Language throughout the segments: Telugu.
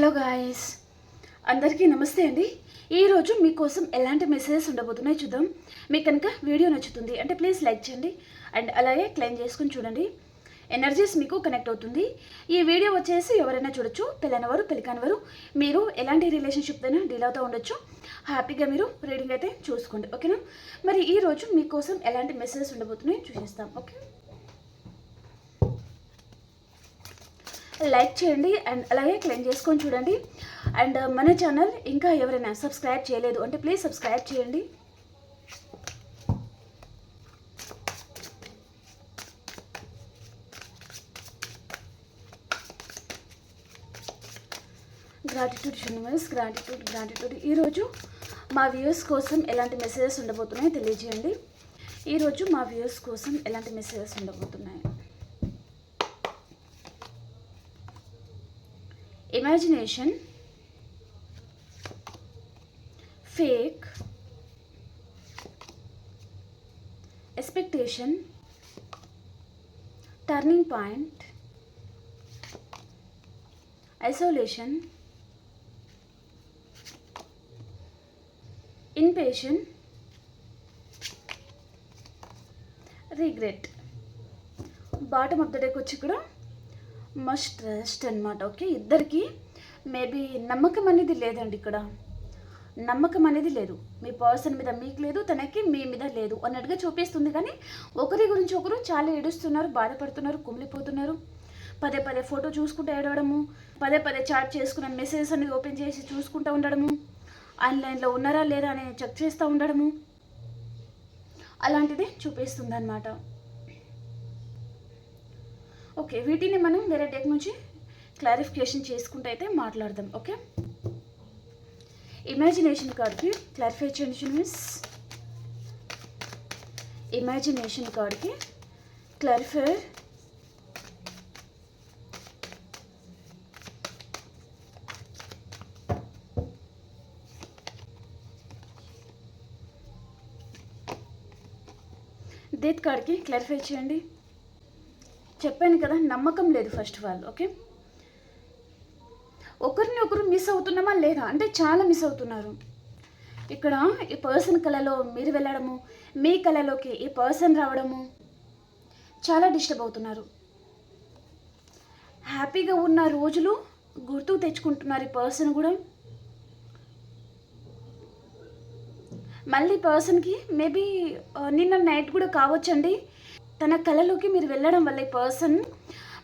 హలో గాయస్, అందరికీ నమస్తే అండి. ఈరోజు మీకోసం ఎలాంటి మెసేజెస్ ఉండబోతున్నాయి చూద్దాం. మీకు కనుక వీడియో నచ్చుతుంది అంటే ప్లీజ్ లైక్ చేయండి అండ్ అలాగే క్లెయిమ్ చేసుకుని చూడండి. ఎనర్జీస్ మీకు కనెక్ట్ అవుతుంది. ఈ వీడియో వచ్చేసి ఎవరైనా చూడొచ్చు, పెళ్ళైనవారు పెళ్ళికానివారు, మీరు ఎలాంటి రిలేషన్షిప్ అయినా డీల్ అవుతూ ఉండొచ్చు. హ్యాపీగా మీరు రీడింగ్ అయితే చూసుకోండి, ఓకేనా? మరి ఈరోజు మీకోసం ఎలాంటి మెసేజెస్ ఉండబోతున్నాయి చూసేస్తాం, ఓకే? లైక్ చేయండి అండ్ అలాగే క్లెయిమ్ చేసుకొని చూడండి. అండ్ మన ఛానల్ ఇంకా ఎవరైనా సబ్స్క్రైబ్ చేయలేదు అంటే ప్లీజ్ సబ్స్క్రైబ్ చేయండి. Gratitude universe, gratitude. ఈరోజు మా వ్యూయర్స్ కోసం ఎలాంటి మెసేజెస్ ఉండబోతున్నాయో తెలియజేయండి. ఈరోజు మా వ్యూయర్స్ కోసం ఎలాంటి మెసేజెస్ ఉండబోతున్నాయి. Imagination, fake, expectation, turning point, isolation, impatient, regret. Bottom of the డేకి వచ్చి కూడా మస్ట్ రెస్ట్ అనమాట, ఓకే? ఇద్దరికి మేబీ నమ్మకం అనేది లేదండి. ఇక్కడ నమ్మకం అనేది లేదు. మీ పర్సన్ మీద మీకు లేదు, తనకి మీ మీద లేదు అన్నట్టుగా చూపిస్తుంది. కానీ ఒకరి గురించి ఒకరు చాలా ఏడుస్తున్నారు, బాధపడుతున్నారు, కుమిలిపోతున్నారు. పదే పదే ఫోటో చూసుకుంటూ ఏడవడము, పదే పదే చాట్ చేసుకున్న మెసేజెస్ అనేది ఓపెన్ చేసి చూసుకుంటూ ఉండడము, ఆన్లైన్లో ఉన్నారా లేదా అని చెక్ చేస్తూ ఉండడము, అలాంటిది చూపిస్తుంది అన్నమాట. ఓకే, వీటిని మనం వేరే డెక్ నుంచి క్లారిఫికేషన్ చేసుకుంటూ అయితే మాట్లాడదాం, ఓకే? ఇమాజినేషన్ కార్డ్కి క్లారిఫై చేయండి మిస్. ఇమాజినేషన్ కార్డ్కి క్లారిఫై. డెత్ కార్డ్కి క్లారిఫై చేయండి. చెప్పాను కదా, నమ్మకం లేదు ఫస్ట్ ఆఫ్ ఆల్, ఓకే? ఒకరిని ఒకరు మిస్ అవుతున్నామా లేదా అంటే చాలా మిస్ అవుతున్నారు. ఇక్కడ ఈ పర్సన్ కళలో మీరు వెళ్ళడము, మీ కళలోకి ఈ పర్సన్ రావడము, చాలా డిస్టర్బ్ అవుతున్నారు. హ్యాపీగా ఉన్న రోజులు గుర్తుకు తెచ్చుకుంటున్నారు ఈ పర్సన్ కూడా. మళ్ళీ పర్సన్కి మేబీ నిన్న నైట్ కూడా కావచ్చండి, తన కళలోకి మీరు వెళ్ళడం వల్ల ఈ పర్సన్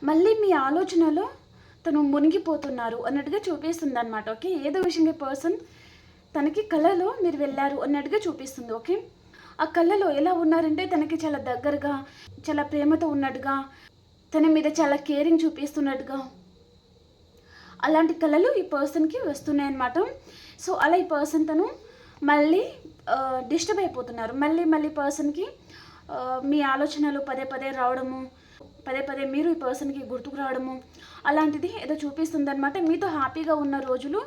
మళ్ళీ మీ ఆలోచనలో తను మునిగిపోతున్నారు అన్నట్టుగా చూపిస్తుంది అనమాట, ఓకే? ఏదో విషయంగా పర్సన్ తనకి కళలో మీరు వెళ్ళారు అన్నట్టుగా చూపిస్తుంది, ఓకే? ఆ కళలో ఎలా ఉన్నారంటే తనకి చాలా దగ్గరగా, చాలా ప్రేమతో ఉన్నట్టుగా, తన మీద చాలా కేరింగ్ చూపిస్తున్నట్టుగా, అలాంటి కళలు ఈ పర్సన్కి వస్తున్నాయి అన్నమాట. సో అలా ఈ పర్సన్ తను మళ్ళీ డిస్టర్బ్ అయిపోతున్నారు. మళ్ళీ పర్సన్కి మీ ఆలోచనలు పదే పదే రావడము, పదే పదే మీరు ఈ పర్సన్కి గుర్తుకు రావడము, అలాంటిది ఏదో చూపిస్తుంది అనమాట. మీతో హ్యాపీగా ఉన్న రోజులు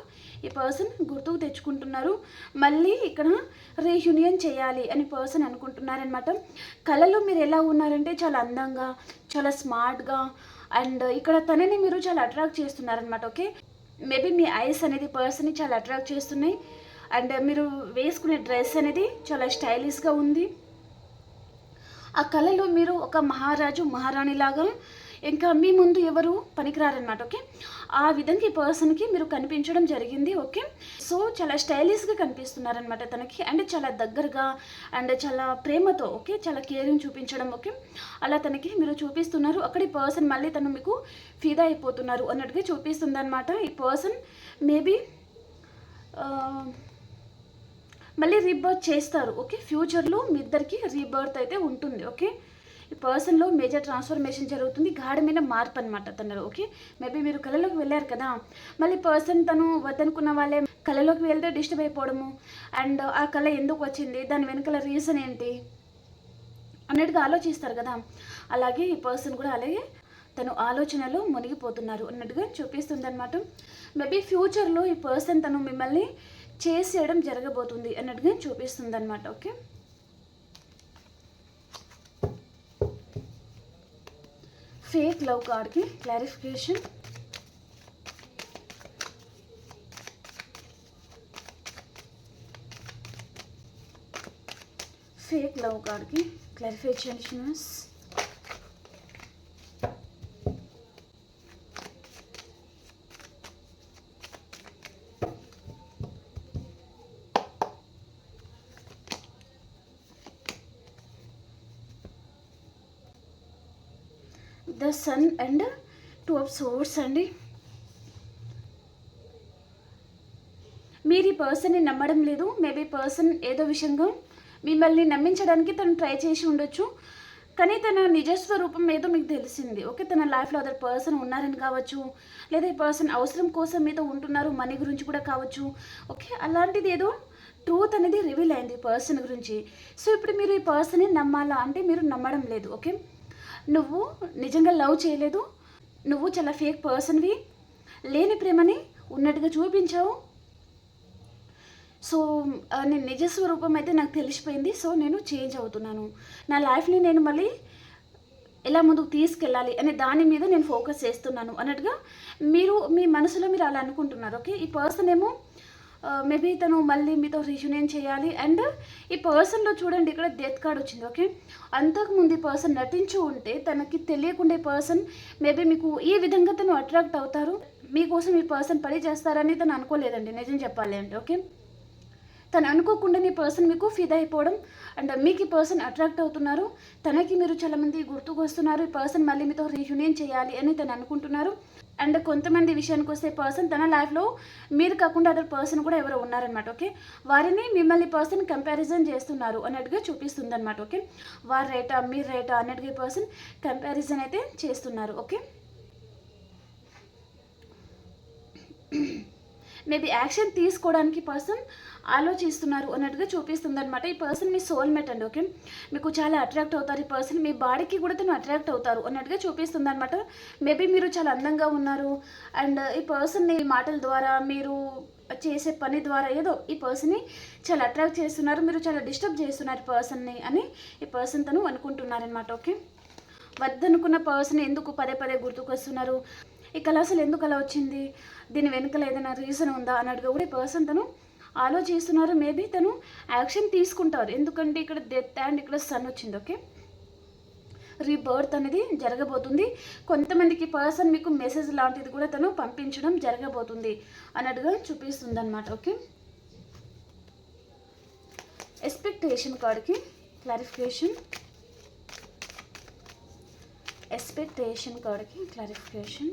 ఈ పర్సన్ గుర్తుకు తెచ్చుకుంటున్నారు. మళ్ళీ ఇక్కడ రీయూనియన్ చేయాలి అని పర్సన్ అనుకుంటున్నారనమాట. కళలో మీరు ఎలా ఉన్నారంటే చాలా అందంగా, చాలా స్మార్ట్గా, అండ్ ఇక్కడ తనని మీరు చాలా అట్రాక్ట్ చేస్తున్నారనమాట, ఓకే? మేబీ మీ ఐస్ అనేది పర్సన్ని చాలా అట్రాక్ట్ చేస్తున్నాయి. అండ్ మీరు వేసుకునే డ్రెస్ అనేది చాలా స్టైలిష్గా ఉంది. ఆ కళలో మీరు ఒక మహారాజు మహారాణిలాగా, ఇంకా మీ ముందు ఎవరు పనికిరారనమాట, ఓకే? ఆ విధంగా ఈ పర్సన్కి మీరు కనిపించడం జరిగింది, ఓకే? సో చాలా స్టైలిష్గా కనిపిస్తున్నారనమాట తనకి, అండ్ చాలా దగ్గరగా అండ్ చాలా ప్రేమతో, ఓకే? చాలా కేరింగ్ చూపించడం, ఓకే? అలా తనకి మీరు చూపిస్తున్నారు. అక్కడ ఈ పర్సన్ మళ్ళీ తను మీకు ఫిదా అయిపోతున్నారు అన్నట్టుగా చూపిస్తుంది అనమాట. ఈ పర్సన్ మేబీ మళ్ళీ రీబర్త్ చేస్తారు, ఓకే? ఫ్యూచర్లో మీ ఇద్దరికి రీబర్త్ అయితే ఉంటుంది, ఓకే? ఈ పర్సన్లో మేజర్ ట్రాన్స్ఫర్మేషన్ జరుగుతుంది, గాఢమైన మార్పు అనమాట తనలో, ఓకే? మేబీ మీరు కళలోకి వెళ్ళారు కదా, మళ్ళీ పర్సన్ తను వద్దనుకున్న వాళ్ళే కళలోకి వెళ్తే డిస్టర్బ్ అయిపోవడము, అండ్ ఆ కళ ఎందుకు వచ్చింది, దాని వెనుకల రీజన్ ఏంటి అన్నట్టుగా ఆలోచిస్తారు కదా. అలాగే ఈ పర్సన్ కూడా అలాగే తను ఆలోచనలో మునిగిపోతున్నారు అన్నట్టుగా చూపిస్తుంది అనమాట. మేబీ ఫ్యూచర్లో ఈ పర్సన్ తను మిమ్మల్ని చేసేయడం జరగబోతుంది అన్నట్టుగా చూపిస్తుంది అనమాట, ఓకే? ఫేక్ లవ్ కార్డ్కి క్లారిఫికేషన్. ఫేక్ లవ్ కార్డ్కి క్లారిఫై చేయండి universe. The sun and 2 of swords అండి. మీరు ఈ పర్సన్ని నమ్మడం లేదు. మేబీ పర్సన్ ఏదో విషయంగా మిమ్మల్ని నమ్మించడానికి తను ట్రై చేసి ఉండొచ్చు, కానీ తన నిజస్వ రూపం ఏదో మీకు తెలిసింది. ఓకే, తన లైఫ్లో అదర్ పర్సన్ ఉన్నారని కావచ్చు, లేదా ఈ పర్సన్ అవసరం కోసం మీతో ఉంటున్నారు, మనీ గురించి కూడా కావచ్చు. ఓకే, అలాంటిది ఏదో ట్రూత్ అనేది రివీల్ అయింది ఈ పర్సన్ గురించి. సో ఇప్పుడు మీరు ఈ పర్సన్ని నమ్మాలా అంటే మీరు నమ్మడం లేదు. ఓకే, నువ్వు నిజంగా లవ్ చేయలేదు, నువ్వు చాలా ఫేక్ పర్సన్వి, లేని ప్రేమని ఉన్నట్టుగా చూపించావు. సో నేను నిజస్వరూపం అయితే నాకు తెలిసిపోయింది. సో నేను చేంజ్ అవుతున్నాను, నా లైఫ్ని నేను మళ్ళీ ఎలా ముందుకు తీసుకెళ్ళాలి అనే దాని మీద నేను ఫోకస్ చేస్తున్నాను అన్నట్టుగా మీరు మీ మనసులో మీరు అలా అనుకుంటున్నారు. ఓకే, ఈ పర్సన్ ఏమో మేబీ తను మళ్ళీ మీతో రీయూనియన్ చేయాలి. అండ్ ఈ పర్సన్లో చూడండి ఇక్కడ డెత్ కార్డ్ వచ్చింది. ఓకే, అంతకుముందు ఈ పర్సన్ నటించి ఉంటే తనకి తెలియకుండా ఈ పర్సన్ మేబీ మీకు ఈ విధంగా తను అట్రాక్ట్ అవుతారు, మీకోసం ఈ పర్సన్ పని చేస్తారని తను అనుకోలేదండి నిజం చెప్పాలి అంటే. ఓకే, తను అనుకోకుండా ఈ పర్సన్ మీకు ఫిదా అయిపోవడం అండ్ మీకు ఈ పర్సన్ అట్రాక్ట్ అవుతున్నారు, తనకి మీరు చాలామంది గుర్తుకు వస్తున్నారు, ఈ పర్సన్ మళ్ళీ మీతో రీయూనియన్ చేయాలి అని తను అనుకుంటున్నారు. అండ్ కొంతమంది విషయానికి వస్తే పర్సన్ తన లైఫ్లో మీరు కాకుండా అదర్ పర్సన్ కూడా ఎవరో ఉన్నారనమాట. ఓకే, వారిని మిమ్మల్ని పర్సన్ కంపారిజన్ చేస్తున్నారు అన్నట్టుగా చూపిస్తుంది అనమాట. ఓకే, వారి రేటా మీరు రేటా అన్నట్టుగా పర్సన్ కంపారిజన్ అయితే చేస్తున్నారు. ఓకే, మేబీ యాక్షన్ తీసుకోవడానికి పర్సన్ ఆలోచిస్తున్నారు అన్నట్టుగా చూపిస్తుంది అనమాట. ఈ పర్సన్ మీ సోల్మేట్ అండి. ఓకే, మీకు చాలా అట్రాక్ట్ అవుతారు ఈ పర్సన్, మీ బాడీకి కూడా తను అట్రాక్ట్ అవుతారు అన్నట్టుగా చూపిస్తుంది అనమాట. మేబీ మీరు చాలా అందంగా ఉన్నారు అండ్ ఈ పర్సన్ని మాటల ద్వారా మీరు చేసే పని ద్వారా ఏదో ఈ పర్సన్ని చాలా అట్రాక్ట్ చేస్తున్నారు, మీరు చాలా డిస్టర్బ్ చేస్తున్నారు పర్సన్ని అని ఈ పర్సన్ తను అనుకుంటున్నారనమాట. ఓకే, వద్దనుకున్న పర్సన్ ఎందుకు పదే పదే గుర్తుకొస్తున్నారు, ఈ కళ అసలు ఎందుకు అలా వచ్చింది, దీని వెనుకల ఏదైనా రీజన్ ఉందా అన్నట్టుగా కూడా ఈ పర్సన్ తను ఆలోచిస్తున్నారు. మేబీ తను యాక్షన్ తీసుకుంటారు, ఎందుకంటే ఇక్కడ డెత్ అండ్ ఇక్కడ సన్ వచ్చింది. ఓకే, రీబర్త్ అనేది జరగబోతుంది. కొంతమందికి పర్సన్ మీకు మెసేజ్ లాంటిది కూడా తను పంపించడం జరగబోతుంది అన్నట్టుగా చూపిస్తుంది అనమాట. ఓకే, ఎక్స్పెక్టేషన్ కార్డ్కి క్లారిఫికేషన్, ఎక్స్పెక్టేషన్ కార్డ్కి క్లారిఫికేషన్.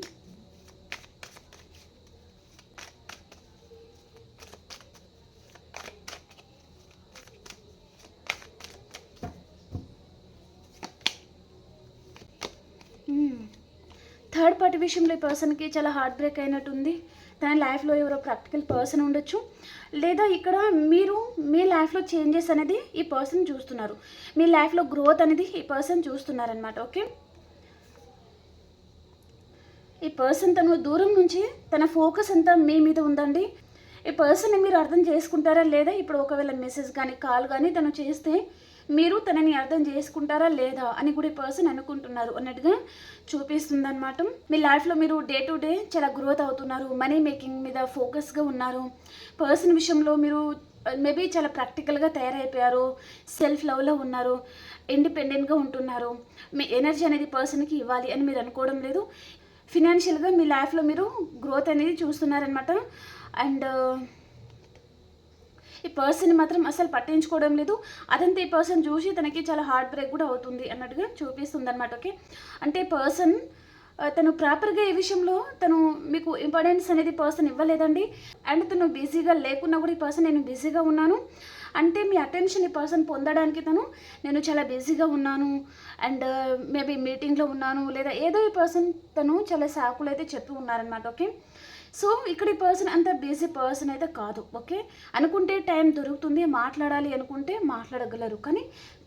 థర్డ్ పార్టీ విషయంలో ఈ పర్సన్కి చాలా హార్ట్ బ్రేక్ అయినట్టుంది. తన లైఫ్లో ఎవరో ప్రాక్టికల్ పర్సన్ ఉండొచ్చు, లేదా ఇక్కడ మీరు మీ లైఫ్లో చేంజెస్ అనేది ఈ పర్సన్ చూస్తున్నారు, మీ లైఫ్లో గ్రోత్ అనేది ఈ పర్సన్ చూస్తున్నారనమాట. ఓకే, ఈ పర్సన్ తను దూరం నుంచి తన ఫోకస్ అంతా మీ మీద ఉందండి. ఈ పర్సన్ని మీరు అర్థం చేసుకుంటారా లేదా, ఇప్పుడు ఒకవేళ మెసేజ్ కానీ కాల్ కానీ తను చేస్తే మీరు తనని అర్థం చేసుకుంటారా లేదా అని కూడా ఈ పర్సన్ అనుకుంటున్నారు అన్నట్టుగా చూపిస్తుంది అనమాట. మీ లైఫ్లో మీరు డే టు డే చాలా గ్రోత్ అవుతున్నారు, మనీ మేకింగ్ మీద ఫోకస్గా ఉన్నారు, పర్సన్ విషయంలో మీరు మేబీ చాలా ప్రాక్టికల్గా తయారైపోయారు, సెల్ఫ్ లవ్లో ఉన్నారు, ఇండిపెండెంట్గా ఉంటున్నారు, మీ ఎనర్జీ అనేది పర్సన్కి ఇవ్వాలి అని మీరు అనుకోవడం లేదు. ఫినాన్షియల్గా మీ లైఫ్లో మీరు గ్రోత్ అనేది చూస్తున్నారనమాట. అండ్ ఈ పర్సన్ మాత్రం అసలు పట్టించుకోవడం లేదు, అదంతా ఈ పర్సన్ చూసి తనకి చాలా హార్ట్ బ్రేక్ కూడా అవుతుంది అన్నట్టుగా చూపిస్తుంది అనమాట. ఓకే, అంటే పర్సన్ తను ప్రాపర్గా ఈ విషయంలో తను మీకు ఇంపార్టెన్స్ అనేది పర్సన్ ఇవ్వలేదండి. అండ్ తను బిజీగా లేకున్నా కూడా ఈ పర్సన్ నేను బిజీగా ఉన్నాను అంటే మీ అటెన్షన్ ఈ పర్సన్ పొందడానికి నేను చాలా బిజీగా ఉన్నాను అండ్ మేబీ మీటింగ్లో ఉన్నాను లేదా ఏదో ఈ పర్సన్ తను చాలా సాకులు అయితే చెప్తూ ఉన్నారనమాట. ఓకే, సో ఇక్కడ ఈ పర్సన్ అంత బిజీ పర్సన్ అయితే కాదు. ఓకే, అనుకుంటే టైం దొరుకుతుంది, మాట్లాడాలి అనుకుంటే మాట్లాడగలరు, కానీ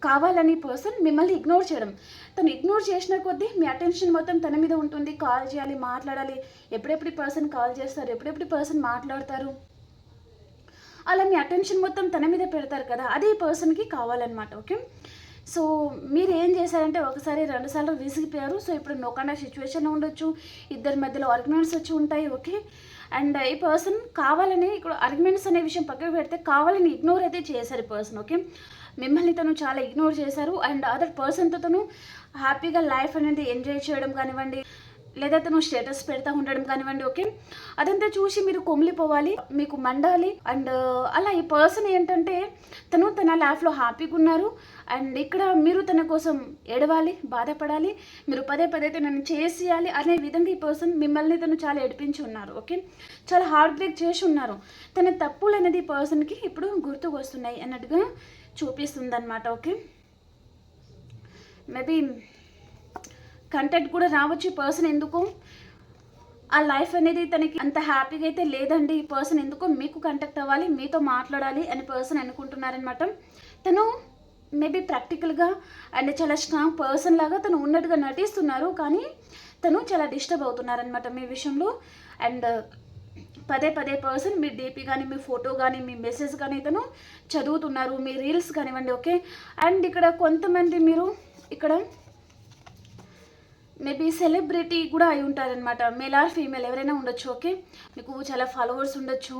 కావాలని పర్సన్ మిమ్మల్ని ఇగ్నోర్ చేయడం, తను ఇగ్నోర్ చేసిన కొద్దీ మీ అటెన్షన్ మొత్తం తన మీద ఉంటుంది, కాల్ చేయాలి, మాట్లాడాలి, ఎప్పుడెప్పుడు పర్సన్ కాల్ చేస్తారు, ఎప్పుడెప్పుడు పర్సన్ మాట్లాడతారు, అలా మీ అటెన్షన్ మొత్తం తన మీద పెడతారు కదా, అది ఈ పర్సన్కి కావాలన్నమాట. ఓకే, సో మీరు ఏం చేశారంటే ఒకసారి 2 సార్లు విసిగిపోయారు. సో ఇప్పుడు నో కైండ్ ఆఫ్ సిచ్యువేషన్ ఉండొచ్చు, ఇద్దరి మధ్యలో ఆర్గ్యుమెంట్స్ వచ్చి ఉంటాయి. ఓకే, అండ్ ఈ పర్సన్ కావాలని ఇక్కడ ఆర్గ్యుమెంట్స్ అనే విషయం పక్కకు పెడితే కావాలని ఇగ్నోర్ అయితే చేశారు ఈ పర్సన్. ఓకే, మిమ్మల్ని తను చాలా ఇగ్నోర్ చేశారు. అండ్ అదర్ పర్సన్తో తను హ్యాపీగా లైఫ్ అనేది ఎంజాయ్ చేయడం కానివ్వండి, లేదా తను స్టేటస్ పెడతా ఉండడం కానివ్వండి. ఓకే, అదంతా చూసి మీరు కొమిలిపోవాలి, మీకు మండాలి. అండ్ అలా ఈ పర్సన్ ఏంటంటే తను తన లైఫ్లో హ్యాపీగా ఉన్నారు. అండ్ ఇక్కడ మీరు తన కోసం ఏడవాలి, బాధపడాలి, మీరు పదే పదే తనని చేసేయాలి అనే విధంగా ఈ పర్సన్ మిమ్మల్ని తను చాలా ఏడిపించి ఉన్నారు. ఓకే, చాలా హార్ట్ బ్రేక్ చేసి ఉన్నారు. తన తప్పులు అనేది ఈ పర్సన్కి ఇప్పుడు గుర్తుకు వస్తున్నాయి అన్నట్టుగా చూపిస్తుంది అనమాట. ఓకే, మేబీ కంటెంట్ కూడా రావచ్చు. ఈ పర్సన్ ఎందుకు ఆ లైఫ్ అనేది తనకి అంత హ్యాపీగా అయితే లేదండి. ఈ పర్సన్ ఎందుకో మీకు కాంటాక్ట్ అవ్వాలి, మీతో మాట్లాడాలి అని పర్సన్ అనుకుంటున్నారనమాట. తను మేబీ ప్రాక్టికల్గా అండ్ చాలా స్ట్రాంగ్ పర్సన్ లాగా తను ఉన్నట్టుగా నటిస్తున్నారు, కానీ తను చాలా డిస్టర్బ్ అవుతున్నారనమాట మీ విషయంలో. అండ్ పదే పదే పర్సన్ మీ డీపీ కానీ, మీ ఫోటో కానీ, మీ మెసేజ్ కానీ తను చదువుతున్నారు, మీ రీల్స్ కానివ్వండి. ఓకే, అండ్ ఇక్కడ కొంతమంది మీరు ఇక్కడ మేబీ సెలబ్రిటీ కూడా అయి ఉంటారనమాట. మేల్ ఆర్ ఫీమేల్ ఎవరైనా ఉండొచ్చు. ఓకే, మీకు చాలా ఫాలోవర్స్ ఉండొచ్చు,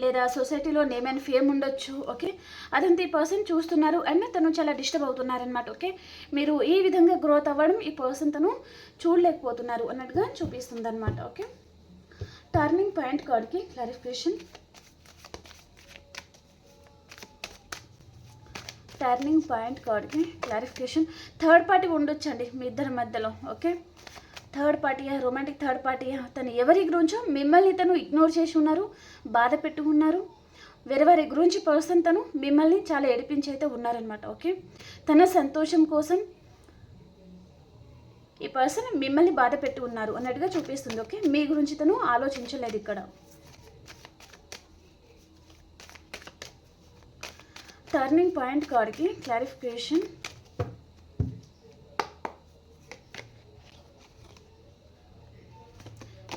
లేదా సొసైటీలో నేమ్ అండ్ ఫేమ్ ఉండొచ్చు. ఓకే, అదంతా ఈ పర్సన్ చూస్తున్నారు అండ్ తను చాలా డిస్టర్బ్ అవుతున్నారనమాట. ఓకే, మీరు ఈ విధంగా గ్రోత్ అవ్వడం ఈ పర్సన్ తను చూడలేకపోతున్నారు అన్నట్టుగా చూపిస్తుంది అనమాట. ఓకే, టర్నింగ్ పాయింట్ కార్డ్కి క్లారిఫికేషన్. టర్నింగ్ పాయింట్ కార్డ్కి క్లారిఫికేషన్. థర్డ్ పార్టీ ఉండొచ్చండి మీ ఇద్దరి మధ్యలో. ఓకే, థర్డ్ పార్టీయా, రొమాంటిక్ థర్డ్ పార్టీయా, తను ఎవరి గురించో మిమ్మల్ని తను ఇగ్నోర్ చేసి ఉన్నారు, బాధ పెట్టుకున్నారు. వేరే వారి గురించి పర్సన్ తను మిమ్మల్ని చాలా ఏడిపించి అయితే ఉన్నారనమాట. ఓకే, తన సంతోషం కోసం ఈ పర్సన్ మిమ్మల్ని బాధ పెట్టి ఉన్నారు అన్నట్టుగా చూపిస్తుంది. ఓకే, మీ గురించి తను ఆలోచించలేదు ఇక్కడ. టర్నింగ్ పాయింట్ కార్డ్కి clarification.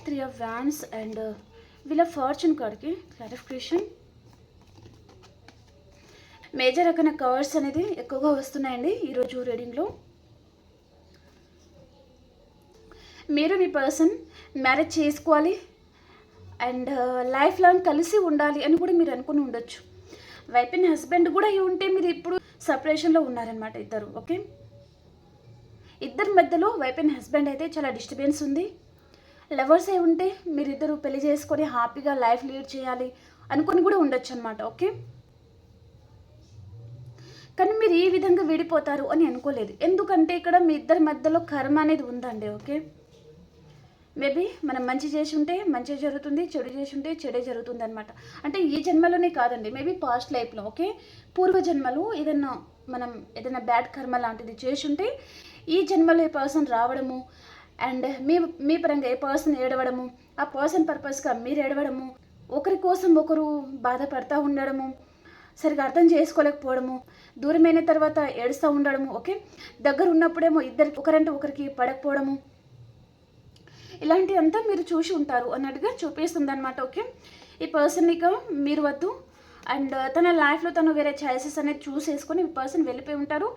Three of wands and wheel of fortune కార్డ్కి క్లారిఫికేషన్. మేజర్ రకమైన కవర్స్ అనేది ఎక్కువగా వస్తున్నాయండి ఈరోజు రీడింగ్లో. మీరు మీ పర్సన్ మ్యారేజ్ చేసుకోవాలి అండ్ లైఫ్ లాంగ్ కలిసి ఉండాలి అని కూడా మీరు అనుకుని ఉండొచ్చు. వైఫ్ అండ్ హస్బెండ్ కూడా అయి ఉంటే మీరు ఇప్పుడు సపరేషన్లో ఉన్నారనమాట ఇద్దరు. ఓకే, ఇద్దరి మధ్యలో వైఫ్ అండ్ హస్బెండ్ అయితే చాలా డిస్టర్బెన్స్ ఉంది. లవర్స్ అయి ఉంటే మీరిద్దరు పెళ్లి చేసుకొని హ్యాపీగా లైఫ్ లీడ్ చేయాలి అనుకొని కూడా ఉండొచ్చు అనమాట. ఓకే, కానీ మీరు ఈ విధంగా విడిపోతారు అని అనుకోలేదు, ఎందుకంటే ఇక్కడ మీ ఇద్దరి మధ్యలో కర్మ అనేది ఉందండి. ఓకే, మేబీ మనం మంచి చేసి ఉంటే మంచి జరుగుతుంది, చెడు చేసి ఉంటే చెడే జరుగుతుంది అనమాట. అంటే ఈ జన్మలోనే కాదండి, మేబీ పాస్ట్ లైఫ్లో. ఓకే, పూర్వజన్మలు ఏదైనా మనం ఏదైనా బ్యాడ్ కర్మ లాంటిది చేసి ఉంటే ఈ జన్మలో ఏ పర్సన్ రావడము అండ్ మీ పరంగా ఏ పర్సన్ ఏడవడము, ఆ పర్సన్ పర్పస్గా మీరు ఏడవడము, ఒకరి కోసం ఒకరు బాధపడతా ఉండడము, సరిగా అర్థం చేసుకోలేకపోవడము, దూరమైన తర్వాత ఏడుస్తూ ఉండడము. ఓకే, దగ్గర ఉన్నప్పుడేమో ఇద్దరికి ఒకరంటే ఒకరికి పడకపోవడము, ఇలాంటి అంతా మీరు చూసి ఉంటారు అన్నట్టుగా చూపిస్తుంది అనమాట. ఓకే, ఈ పర్సన్ ఇక మీరు వద్దు అండ్ తన లైఫ్లో తను వేరే చాయిసెస్ అనేది చూసేసుకొని ఈ పర్సన్ వెళ్ళిపోయి ఉంటారు,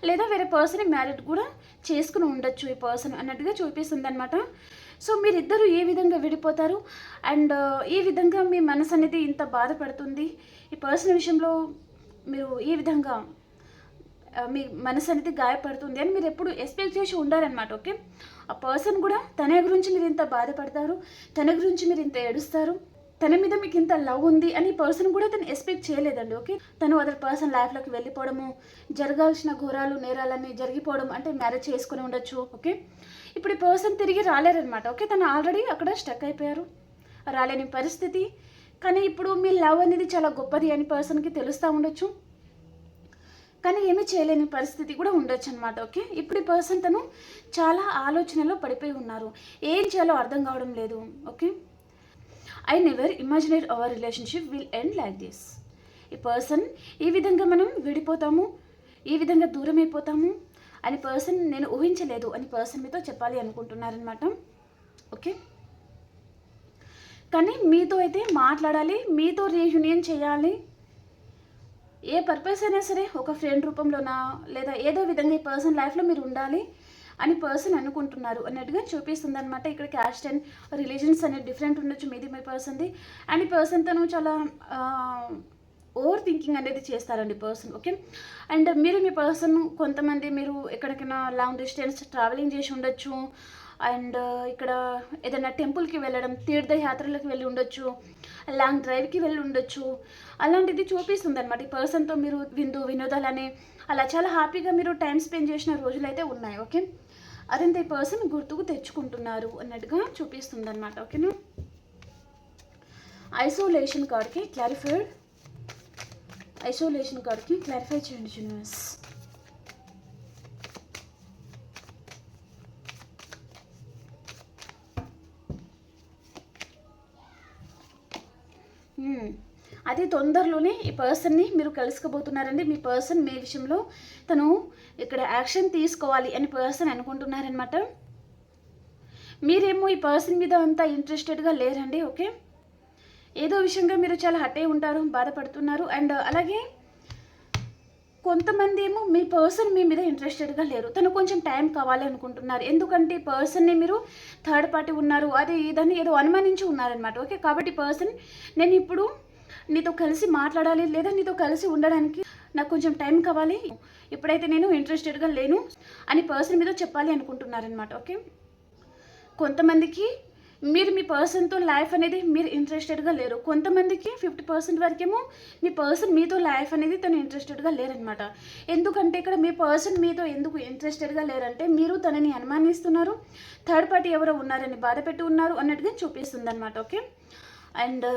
లేదా వేరే పర్సన్ మ్యారేజ్ కూడా చేసుకుని ఉండొచ్చు ఈ పర్సన్ అన్నట్టుగా చూపిస్తుంది అనమాట. సో మీరిద్దరూ ఏ విధంగా విడిపోతారు అండ్ ఈ విధంగా మీ మనసు అనేది ఇంత బాధపడుతుంది, ఈ పర్సన్ విషయంలో మీరు ఈ విధంగా మీ మనసు అనేది గాయపడుతుంది అని మీరు ఎప్పుడు ఎక్స్పెక్ట్ చేసి ఉండాలన్నమాట. ఓకే, ఆ పర్సన్ కూడా తన గురించి మీరు ఇంత బాధపడతారు, తన గురించి మీరు ఇంత ఏడుస్తారు, తన మీద మీకు ఇంత లవ్ ఉంది అని పర్సన్ కూడా తను ఎక్స్పెక్ట్ చేయలేదండి. ఓకే, తను అదర్ పర్సన్ లైఫ్లోకి వెళ్ళిపోవడము, జరగాల్సిన ఘోరాలు నేరాలన్నీ జరిగిపోవడం, అంటే మ్యారేజ్ చేసుకుని ఉండొచ్చు. ఓకే, ఇప్పుడు ఈ పర్సన్ తిరిగి రాలేరనమాట. ఓకే, తను ఆల్రెడీ అక్కడ స్టక్ అయిపోయారు, రాలేని పరిస్థితి. కానీ ఇప్పుడు మీ లవ్ అనేది చాలా గొప్పది అని పర్సన్కి తెలుస్తూ ఉండొచ్చు, కానీ ఏమీ చేయలేని పరిస్థితి కూడా ఉండొచ్చు అనమాట. ఓకే, ఇప్పుడు ఈ పర్సన్ తను చాలా ఆలోచనలో పడిపోయి ఉన్నారు, ఏం చేయాలో అర్థం కావడం లేదు. Okay, I never imaginate our relationship will end like this. ఈ పర్సన్ ఈ విధంగా మనం విడిపోతాము, ఈ విధంగా దూరం అయిపోతాము అని పర్సన్ నేను ఊహించలేదు అని పర్సన్ మీతో చెప్పాలి అనుకుంటున్నారనమాట. ఓకే, కానీ మీతో అయితే మాట్లాడాలి, మీతో రీయూనియన్ చేయాలి, ఏ పర్పస్ అయినా సరే, ఒక ఫ్రెండ్ రూపంలోనా లేదా ఏదో విధంగా ఈ పర్సన్ లైఫ్లో మీరు ఉండాలి అని పర్సన్ అనుకుంటున్నారు అన్నట్టుగా చూపిస్తుంది అనమాట. ఇక్కడ క్యాస్ట్ అండ్ రిలీజన్స్ అనేది డిఫరెంట్ ఉండొచ్చు మీది మీ పర్సన్ది. అండ్ ఈ పర్సన్ తను చాలా ఓవర్ థింకింగ్ అనేది చేస్తారండి పర్సన్. ఓకే, అండ్ మీరు మీ పర్సన్ కొంతమంది మీరు ఎక్కడికైనా లాంగ్ డిస్టెన్స్ ట్రావెలింగ్ చేసి ఉండొచ్చు, అండ్ ఇక్కడ ఏదైనా టెంపుల్కి వెళ్ళడం, తీర్థయాత్రలకు వెళ్ళి ఉండొచ్చు, లాంగ్ డ్రైవ్కి వెళ్ళి ఉండొచ్చు. అలాంటిది చూపిస్తుంది అనమాట. ఈ పర్సన్తో మీరు వినోదాలని అలా చాలా హ్యాపీగా మీరు టైం స్పెండ్ చేసిన రోజులు అయితే ఉన్నాయి. ఓకే, అదంతా ఈ పర్సన్ గుర్తుకు తెచ్చుకుంటున్నారు అన్నట్టుగా చూపిస్తుంది అనమాట. ఓకేనా, ఐసోలేషన్ కార్డ్కి క్లారిఫైడ్, ఐసోలేషన్ కార్డ్కి క్లారిఫై చేయండి యూనివర్స్. అతి తొందరలోనే ఈ పర్సన్ని మీరు కలుసుకోబోతున్నారండి. మీ పర్సన్ మీ విషయంలో తను ఇక్కడ యాక్షన్ తీసుకోవాలి అని పర్సన్ అనుకుంటున్నారనమాట. మీరేమో ఈ పర్సన్ మీద అంత ఇంట్రెస్టెడ్గా లేరండి. ఓకే, ఏదో విషయంగా మీరు చాలా హర్ట్ అయి ఉంటారు, బాధపడుతున్నారు. అండ్ అలాగే కొంతమంది ఏమో మీ పర్సన్ మీ మీద ఇంట్రెస్టెడ్గా లేరు, తను కొంచెం టైం కావాలి అనుకుంటున్నారు. ఎందుకంటే పర్సన్ని మీరు థర్డ్ పార్టీ ఉన్నారు, అది ఇదని ఏదో అనుమానించి ఉన్నారనమాట. ఓకే, కాబట్టి పర్సన్ నేను ఇప్పుడు నీతో కలిసి మాట్లాడాలి, లేదా నీతో కలిసి ఉండడానికి నాకు కొంచెం టైం కావాలి, ఇప్పుడైతే నేను ఇంట్రెస్టెడ్గా లేను అని పర్సన్ మీద చెప్పాలి అనుకుంటున్నారనమాట. ఓకే, కొంతమందికి మీరు మీ పర్సన్తో లైఫ్ అనేది మీరు ఇంట్రెస్టెడ్గా లేరు, కొంతమందికి 50% వరకేమో మీ పర్సన్ మీతో లైఫ్ అనేది తను ఇంట్రెస్టెడ్గా లేరనమాట. ఎందుకంటే ఇక్కడ మీ పర్సన్ మీతో ఎందుకు ఇంట్రెస్టెడ్గా లేరంటే మీరు తనని అనుమానిస్తున్నారు, థర్డ్ పార్టీ ఎవరో ఉన్నారని బాధ పెట్టి ఉన్నారు అన్నట్టుగా చూపిస్తుంది అనమాట. ఓకే, అండ్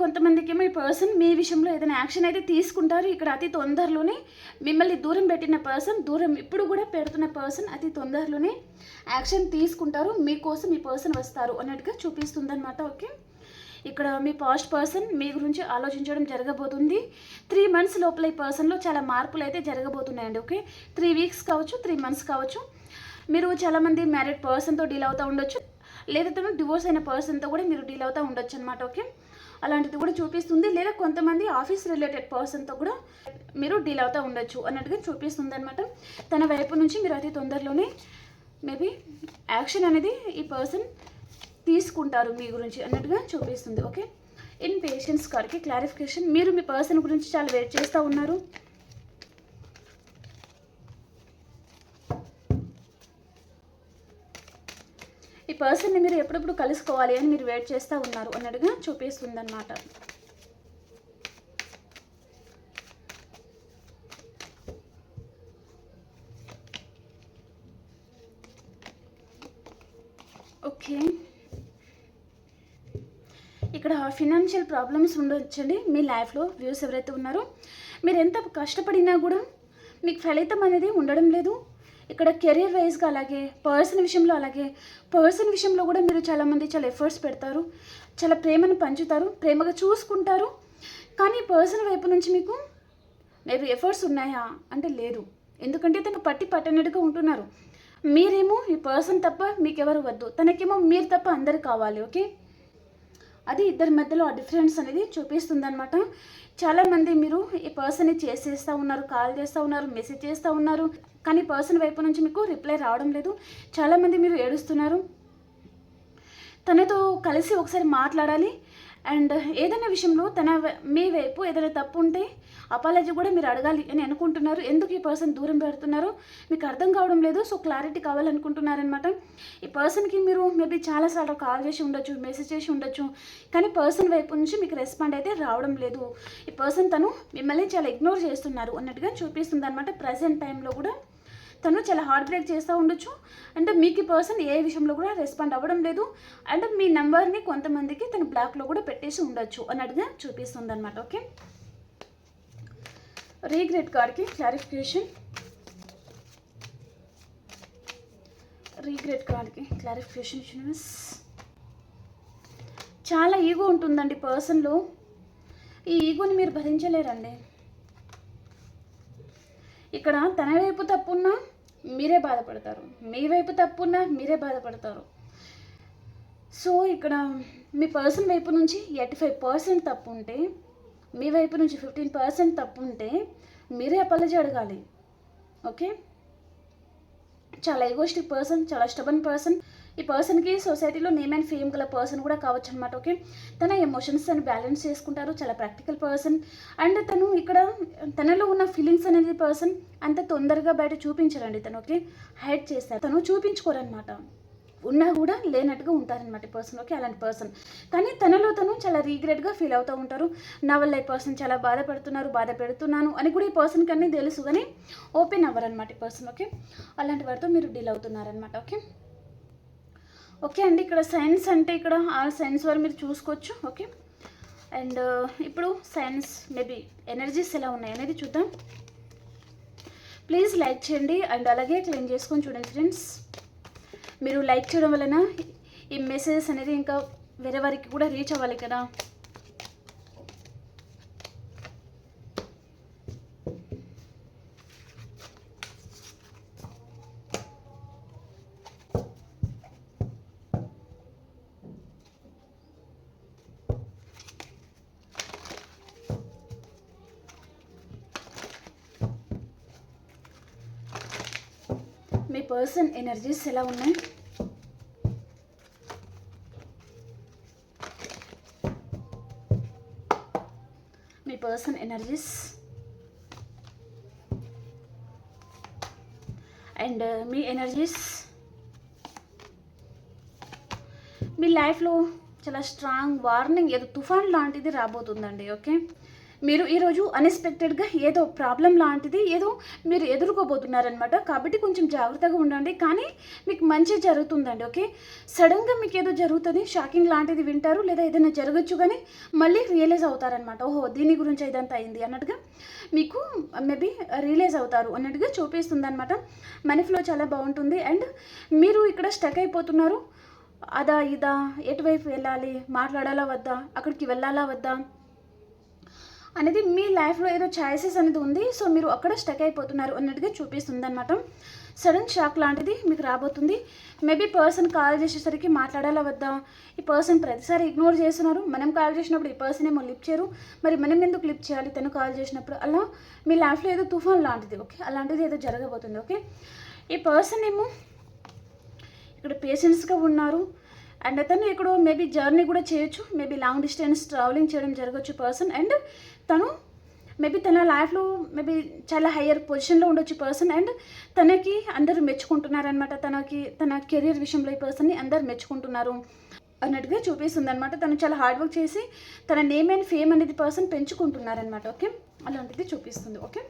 కొంతమందికి ఏమో ఈ పర్సన్ మీ విషయంలో ఏదైనా యాక్షన్ అయితే తీసుకుంటారు. ఇక్కడ అతి తొందరలోనే మిమ్మల్ని దూరం పెట్టిన పర్సన్, దూరం ఇప్పుడు కూడా పెడుతున్న పర్సన్ అతి తొందరలోనే యాక్షన్ తీసుకుంటారు, మీకోసం ఈ పర్సన్ వస్తారు అన్నట్టుగా చూపిస్తుంది అనమాట. ఓకే, ఇక్కడ మీ పాస్ట్ పర్సన్ మీ గురించి ఆలోచించడం జరగబోతుంది. 3 months లోపల ఈ పర్సన్లో చాలా మార్పులు అయితే జరగబోతున్నాయండి. ఓకే, 3 weeks కావచ్చు, 3 months కావచ్చు. మీరు చాలామంది మ్యారీడ్ పర్సన్తో డీల్ అవుతూ ఉండొచ్చు, లేదా తను డివోర్స్ అయిన పర్సన్తో కూడా మీరు డీల్ అవుతూ ఉండొచ్చు అనమాట. ఓకే, అలాంటిది కూడా చూపిస్తుంది. లేదా కొంతమంది ఆఫీస్ రిలేటెడ్ పర్సన్తో కూడా మీరు డీల్ అవుతూ ఉండొచ్చు అన్నట్టుగా చూపిస్తుంది అనమాట. తన వైపు నుంచి మీరు అతి తొందరలోనే మేబీ యాక్షన్ అనేది ఈ పర్సన్ తీసుకుంటారు మీ గురించి అన్నట్టుగా చూపిస్తుంది. ఓకే, ఇన్ పేషెన్స్ కార్డ్కి క్లారిఫికేషన్. మీరు మీ పర్సన్ గురించి చాలా వెయిట్ చేస్తూ ఉన్నారు. ఈ పర్సన్ని మీరు ఎప్పుడెప్పుడు కలుసుకోవాలి అని మీరు వెయిట్ చేస్తూ ఉన్నారు అన్నట్టుగా చూపిస్తుంది అన్నమాట. ఓకే, ఇక్కడ ఫినాన్షియల్ ప్రాబ్లమ్స్ ఉండొచ్చండి మీ లైఫ్లో. వ్యూస్ ఎవరైతే ఉన్నారో మీరు ఎంత కష్టపడినా కూడా మీకు ఫలితం అనేది ఉండడం లేదు. ఇక్కడ కెరీర్ వైజ్గా అలాగే పర్సన్ విషయంలో, అలాగే పర్సన్ విషయంలో కూడా మీరు చాలామంది చాలా ఎఫర్ట్స్ పెడతారు, చాలా ప్రేమను పంచుతారు, ప్రేమగా చూసుకుంటారు. కానీ పర్సన్ వైపు నుంచి మీకు మేబీ ఎఫర్ట్స్ ఉన్నాయా అంటే లేదు, ఎందుకంటే తనకు పట్టనట్టుగా ఉంటున్నారు. మీరేమో ఈ పర్సన్ తప్ప మీకెవరు వద్దు, తనకేమో మీరు తప్ప అందరు కావాలి. ఓకే, అది ఇద్దరి మధ్యలో ఆ డిఫరెన్స్ అనేది చూపిస్తుంది అనమాట. చాలామంది మీరు ఈ పర్సన్ని చేసేస్తూ ఉన్నారు, కాల్ చేస్తూ ఉన్నారు, మెసేజ్ చేస్తూ ఉన్నారు, కానీ పర్సన్ వైపు నుంచి మీకు రిప్లై రావడం లేదు. చాలామంది మీరు ఏడుస్తున్నారు, తనతో కలిసి ఒకసారి మాట్లాడాలి. అండ్ ఏదైనా విషయంలో మీ వైపు ఏదైనా తప్పు ఉంటే అపాలజీ కూడా మీరు అడగాలి అని అనుకుంటున్నారు. ఎందుకు ఈ పర్సన్ దూరం పెడుతున్నారో మీకు అర్థం కావడం లేదు. సో క్లారిటీ కావాలనుకుంటున్నారనమాట. ఈ పర్సన్కి మీరు మేబీ చాలాసార్లు కాల్ చేసి ఉండొచ్చు, మెసేజ్ చేసి ఉండొచ్చు, కానీ పర్సన్ వైపు నుంచి మీకు రెస్పాండ్ అయితే రావడం లేదు. ఈ పర్సన్ తను మిమ్మల్ని చాలా ఇగ్నోర్ చేస్తున్నారు అన్నట్టుగా చూపిస్తుంది అనమాట. ప్రజెంట్ టైంలో కూడా తను చాలా హార్ట్ బ్రేక్ చేస్తూ ఉండొచ్చు. అంటే మీకు ఈ పర్సన్ ఏ విషయంలో కూడా రెస్పాండ్ అవ్వడం లేదు. అండ్ మీ నెంబర్ని కొంతమందికి తను బ్లాక్లో కూడా పెట్టేసి ఉండొచ్చు అన్నట్టుగా చూపిస్తుంది అనమాట. ఓకే, రీగ్రెట్ కార్డ్కి క్లారిఫికేషన్. రీగ్రెట్ కార్డ్కి క్లారిఫికేషన్. చాలా ఈగో ఉంటుందండి పర్సన్లో. ఈ ఈగోని మీరు భరించలేరండి. ఇక్కడ తన వైపు తప్పున్నా మీరే బాధపడతారు, మీ వైపు తప్పున్నా మీరే బాధపడతారు. సో ఇక్కడ మీ పర్సన్ వైపు నుంచి 85% తప్పు ఉంటే, మీ వైపు నుంచి 15% తప్పు ఉంటే మీరే అపాలజీ అడగాలి. ఓకే, చాలా ఈగోస్టిక్ పర్సన్, చాలా స్టబన్ పర్సన్. ఈ పర్సన్కి సొసైటీలో నేమ్ అండ్ ఫేమ్ గల పర్సన్ కూడా కావచ్చు అనమాట. ఓకే, తన ఎమోషన్స్ తను బ్యాలెన్స్ చేసుకుంటారు, చాలా ప్రాక్టికల్ పర్సన్. అండ్ తను ఇక్కడ తనలో ఉన్న ఫీలింగ్స్ అనేది పర్సన్ అంత తొందరగా బయట చూపించరండి తను. ఓకే, హైడ్ చేస్తారు, తను చూపించుకోరనమాట, ఉన్నా కూడా లేనట్టుగా ఉంటారనమాట ఈ పర్సన్. ఓకే, అలాంటి పర్సన్. కానీ తనలో తను చాలా రీగ్రెట్గా ఫీల్ అవుతూ ఉంటారు. నా వల్ల ఈ పర్సన్ చాలా బాధ పెడుతున్నాను అని కూడా ఈ పర్సన్కి అన్నీ తెలుసు, కానీ ఓపెన్ అవ్వరనమాట ఈ పర్సన్. ఓకే, అలాంటి వారితో మీరు డీల్ అవుతున్నారనమాట. ఓకే ఓకే అండి, ఇక్కడ సైన్స్ అంటే ఇక్కడ ఆ సైన్స్ వారు మీరు చూసుకోవచ్చు. ఓకే, అండ్ ఇప్పుడు సైన్స్ మేబీ ఎనర్జీస్ ఎలా ఉన్నాయి అనేది చూద్దాం. ప్లీజ్ లైక్ చేయండి అండ్ అలాగే క్లెయిమ్ చేసుకొని చూడండి ఫ్రెండ్స్. మీరు లైక్ చేయడం వలన ఈ మెసేజెస్ అనేది ఇంకా వేరే వారికి కూడా రీచ్ అవ్వాలి కదా. మీ పర్సన్ ఎనర్జీస్ ఎలా ఉన్నాయి? మీ పర్సన్ ఎనర్జీస్ అండ్ మీ ఎనర్జీస్. మీ లైఫ్లో చాలా స్ట్రాంగ్ వార్నింగ్, ఏదో తుఫాన్ లాంటిది రాబోతుందండి. ఓకే, మీరు ఈరోజు అన్ఎక్స్పెక్టెడ్గా ఏదో ప్రాబ్లం లాంటిది ఏదో మీరు ఎదుర్కోబోతున్నారనమాట. కాబట్టి కొంచెం జాగ్రత్తగా ఉండండి, కానీ మీకు మంచి జరుగుతుందండి. ఓకే, సడన్గా మీకు ఏదో జరుగుతుంది, షాకింగ్ లాంటిది వింటారు, లేదా ఏదైనా జరగచ్చు, కానీ మళ్ళీ రియలైజ్ అవుతారనమాట. ఓహో, దీని గురించి ఇదంతా అయింది అన్నట్టుగా మీకు మేబీ రియలైజ్ అవుతారు అన్నట్టుగా చూపిస్తుంది అనమాట. మనీ ఫ్లో చాలా బాగుంటుంది. అండ్ మీరు ఇక్కడ స్టక్ అయిపోతున్నారు, అదా ఇదా, ఎటువైపు వెళ్ళాలి, మాట్లాడాలా వద్దా, అక్కడికి వెళ్ళాలా వద్దా అనేది మీ లైఫ్లో ఏదో చాయిసెస్ అనేది ఉంది. సో మీరు అక్కడ స్టక్ అయిపోతున్నారు అన్నట్టుగా చూపిస్తుంది అనమాట. సడన్ షాక్ లాంటిది మీకు రాబోతుంది. మేబీ పర్సన్ కాల్ చేసేసరికి మాట్లాడాలా వద్దా, ఈ పర్సన్ ప్రతిసారి ఇగ్నోర్ చేస్తున్నారు, మనం కాల్ చేసినప్పుడు ఈ పర్సన్ ఏమో లిఫ్ట్ చేయరు, మరి మనం ఎందుకు లిఫ్ట్ చేయాలి తను కాల్ చేసినప్పుడు, అలా మీ లైఫ్లో ఏదో తుఫాన్ లాంటిది. ఓకే, అలాంటిది ఏదో జరగబోతుంది. ఓకే, ఈ పర్సన్ ఏమో ఇక్కడ పేషెన్స్గా ఉన్నారు. అండ్ అతను ఎక్కడో మేబీ జర్నీ కూడా చేయొచ్చు, మేబీ లాంగ్ డిస్టెన్స్ ట్రావెలింగ్ చేయడం జరగచ్చు పర్సన్. అండ్ తను మేబీ తన లైఫ్లో మేబీ చాలా హయ్యర్ పొజిషన్లో ఉండొచ్చు పర్సన్. అండ్ తనకి అందరూ మెచ్చుకుంటున్నారనమాట, తన కెరీర్ విషయంలో ఈ పర్సన్ని అందరు మెచ్చుకుంటున్నారు అన్నట్టుగా చూపిస్తుంది అనమాట. తను చాలా హార్డ్ వర్క్ చేసి తన నేమ్ అండ్ ఫేమ్ అనేది పర్సన్ పెంచుకుంటున్నారనమాట. ఓకే, అలాంటిది చూపిస్తుంది. ఓకే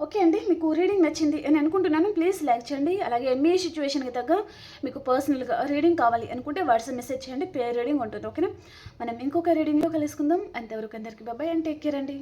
ఓకే అండి, మీకు రీడింగ్ నచ్చింది అని అనుకుంటున్నాను. ప్లీజ్ లైక్ చేయండి. అలాగే మీ సిచ్యువేషన్కి తగ్గ మీకు పర్సనల్గా రీడింగ్ కావాలి అనుకుంటే వాట్సాప్ మెసేజ్ చేయండి, పేర్ రీడింగ్ ఉంటుంది. ఓకేనా, మనం ఇంకొక రీడింగ్లో కలుసుకుందాం. అంతవరకు అందరికీ బాయ్ అండ్ టేక్ కేర్ అండి.